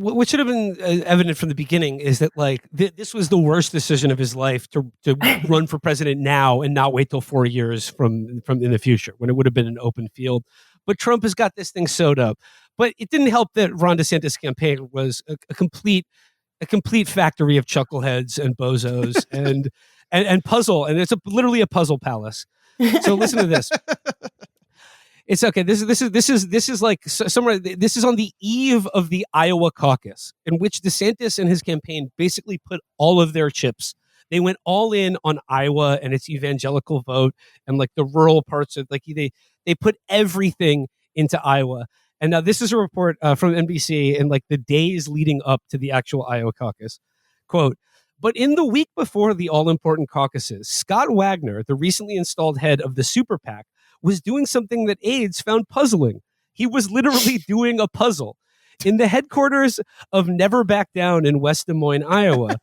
what should have been evident from the beginning is that like this was the worst decision of his life to run for president now and not wait till 4 years from in the future when it would have been an open field. But Trump has got this thing sewed up. But it didn't help that Ron DeSantis' campaign was a complete factory of chuckleheads and bozos and puzzle, and it's literally a puzzle palace. So listen to this. It's okay. This is like somewhere. This is on the eve of the Iowa caucus, in which DeSantis and his campaign basically put all of their chips. They went all in on Iowa and its evangelical vote, and like the rural parts of like they put everything into Iowa. And now this is a report from NBC in like the days leading up to the actual Iowa caucus. Quote, but in the week before the all-important caucuses, Scott Wagner, the recently installed head of the Super PAC, was doing something that aides found puzzling. He was literally doing a puzzle. In the headquarters of Never Back Down in West Des Moines, Iowa,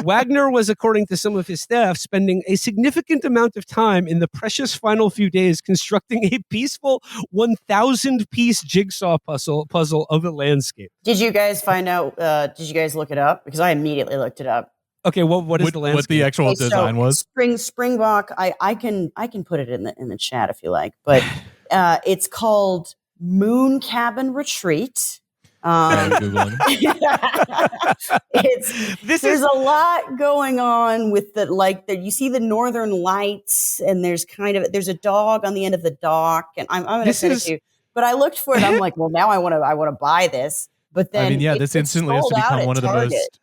Wagner was, according to some of his staff, spending a significant amount of time in the precious final few days constructing a peaceful 1,000-piece jigsaw puzzle of a landscape. Did you guys find out? Did you guys look it up? Because I immediately looked it up. Okay, what is the landscape? What the actual design was? Springbok. I can put it in the chat if you like, but it's called Moon Cabin Retreat. There's a lot going on with you see the northern lights, and there's a dog on the end of the dock, and I'm going to send it to you. But I looked for it. I'm like, well, now I want to buy this. But then this instantly has to become one of the most.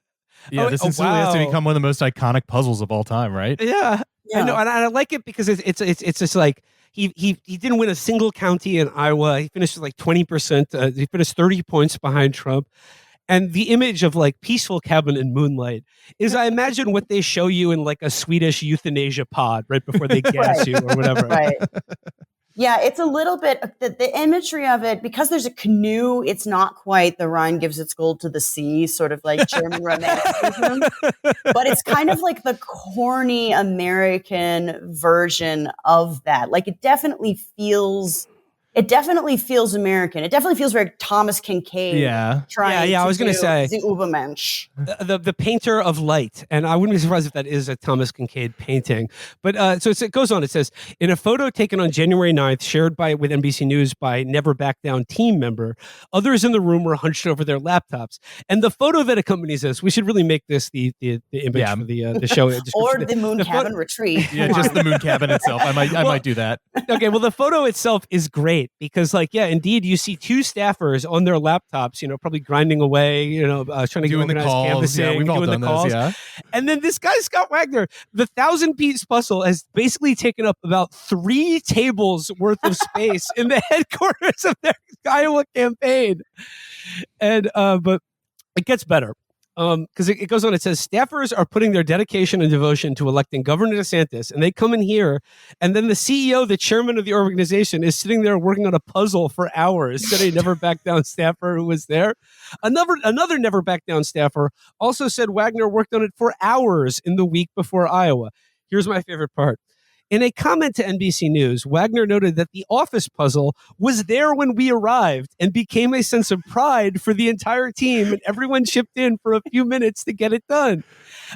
Yeah, this instantly has to become one of the most iconic puzzles of all time, right? Yeah. I know, and I like it because it's just like he didn't win a single county in Iowa. He finished like 20%. He finished 30 points behind Trump. And the image of like peaceful cabin in moonlight is, I imagine, what they show you in like a Swedish euthanasia pod right before they gas you or whatever. Right. Yeah, it's a little bit the imagery of it, because there's a canoe. It's not quite the Rhine gives its gold to the sea, sort of like German romanticism, but it's kind of like the corny American version of that. Like it definitely feels American. It definitely feels very Thomas Kincaid. Yeah. I was going to say the Übermensch, the painter of light, and I wouldn't be surprised if that is a Thomas Kincaid painting. But so it goes on. It says in a photo taken on January 9th, shared with NBC News by Never Back Down team member, others in the room were hunched over their laptops. And the photo that accompanies this, we should really make this the image for the show, or the Moon Cabin Retreat. Yeah, just the Moon Cabin itself. I might do that. Okay, well, the photo itself is great. Because, indeed, you see two staffers on their laptops, probably grinding away, trying to doing get organized, canvassing, yeah, we've all doing done the calls. those, yeah. And then this guy, Scott Wagner, the 1,000-piece puzzle has basically taken up about 3 tables worth of space in the headquarters of their Iowa campaign. And but it gets better. Because it goes on, it says staffers are putting their dedication and devotion to electing Governor DeSantis, and they come in here, and then the CEO, the chairman of the organization, is sitting there working on a puzzle for hours. Said a Never Back Down staffer who was there. Another Never Back Down staffer also said Wagner worked on it for hours in the week before Iowa. Here's my favorite part. In a comment to NBC News, Wagner noted that the office puzzle was there when we arrived and became a sense of pride for the entire team, and everyone chipped in for a few minutes to get it done.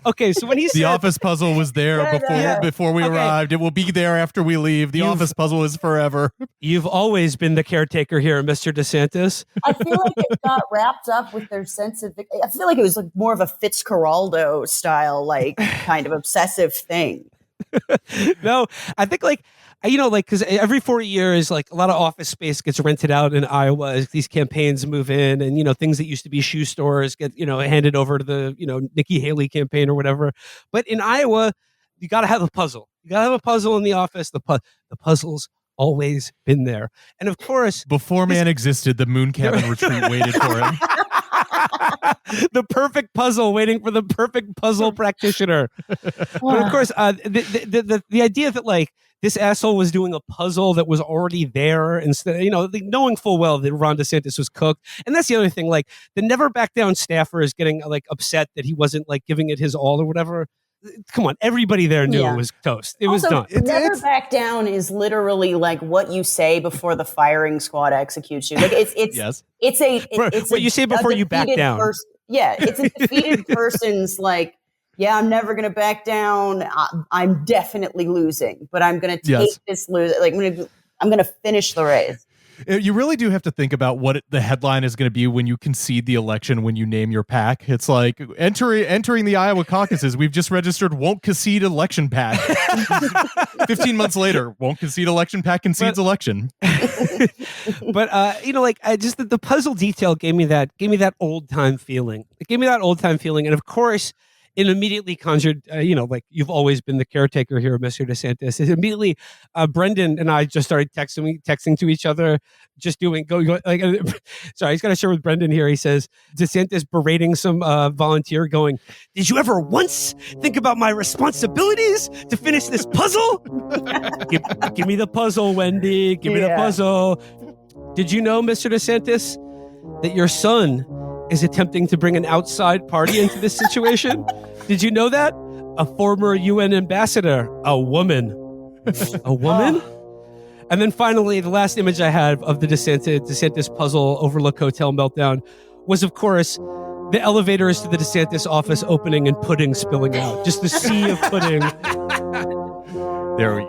Okay, so when he said the office puzzle was there before we arrived, it will be there after we leave. The office puzzle is forever. You've always been the caretaker here, Mr. DeSantis. I feel like it got wrapped up with their sense of. I feel like it was like more of a Fitzcarraldo style, kind of obsessive thing. No, I think because every 4 years, a lot of office space gets rented out in Iowa as these campaigns move in, and things that used to be shoe stores get handed over to the Nikki Haley campaign or whatever. But in Iowa, you got to have a puzzle. You got to have a puzzle in the office. The puzzle's always been there, and of course, before man existed, the Moon Cabin Retreat waited for him. The perfect puzzle, waiting for the perfect puzzle practitioner. But of course, the idea that this asshole was doing a puzzle that was already there instead, knowing full well that Ron DeSantis was cooked. And that's the other thing, the Never Back Down staffer is getting upset that he wasn't giving it his all or whatever. come on, everybody there knew it was toast. It was done. Never back down is literally like what you say before the firing squad executes you. Like it's what you say before you back down. It's a defeated person's like, yeah, I'm never going to back down. I'm definitely losing, but I'm going to take this lose. Like I'm going to finish the race. You really do have to think about what the headline is going to be when you concede the election, when you name your PAC. It's like entering the Iowa caucuses. We've just registered won't concede election PAC. 15 months later, won't concede election PAC concedes election. But the puzzle detail gave me that old time feeling. It gave me that old time feeling, and of course, it immediately conjured, like you've always been the caretaker here, Mr. DeSantis. It immediately, Brendan and I just started texting to each other, just sorry, he's got to share with Brendan here. He says, DeSantis berating some volunteer going, did you ever once think about my responsibilities to finish this puzzle? give me the puzzle, Wendy. Give me the puzzle. Did you know, Mr. DeSantis, that your son is attempting to bring an outside party into this situation? Did you know that? A former UN ambassador, a woman. A woman? And then finally, the last image I had of the DeSantis puzzle overlook hotel meltdown was, of course, the elevators to the DeSantis office opening and pudding spilling out. Just the sea of pudding. There we go.